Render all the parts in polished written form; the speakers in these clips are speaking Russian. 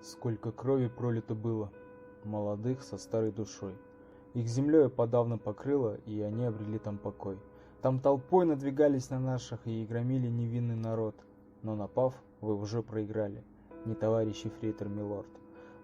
Сколько крови пролито было, молодых со старой душой. Их землею подавно покрыло, и они обрели там покой. Там толпой надвигались на наших и громили невинный народ. Но напав, вы уже проиграли, не товарищ ефрейтор милорд.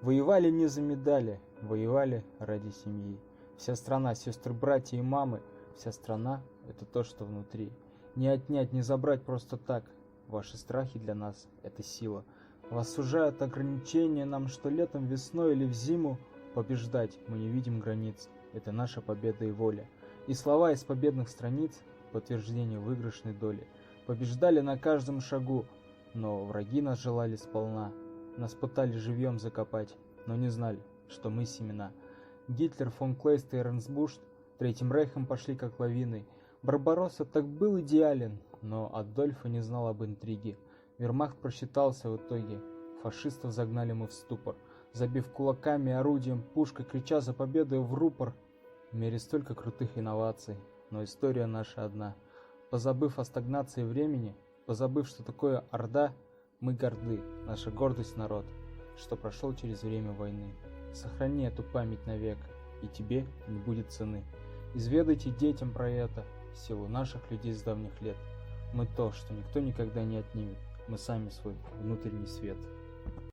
Воевали не за медали, воевали ради семьи. Вся страна, сестры, братья и мамы, вся страна — это то, что внутри. Не отнять, не забрать просто так. Ваши страхи для нас — это сила. Вас сужают ограничения нам, что летом, весной или в зиму. Побеждать мы не видим границ, это наша победа и воля. И слова из победных страниц — подтверждение выигрышной доли. Побеждали на каждом шагу, но враги нас желали сполна. Нас пытались живьем закопать, но не знали, что мы семена. Гитлер, фон Клейст и Эрнстбушт Третьим рейхом пошли как лавиной. Барбаросса так был идеален, но Адольфо не знал об интриге. Вермахт просчитался в итоге. Фашистов загнали мы в ступор, забив кулаками, орудием, пушкой, крича за победу в рупор. В мире столько крутых инноваций, но история наша одна. Позабыв о стагнации времени, позабыв, что такое орда, мы горды, наша гордость народ, что прошел через время войны. Сохрани эту память навек, и тебе не будет цены. Изведайте детям про это, силу наших людей с давних лет. Мы то, что никто никогда не отнимет, мы сами свой внутренний свет.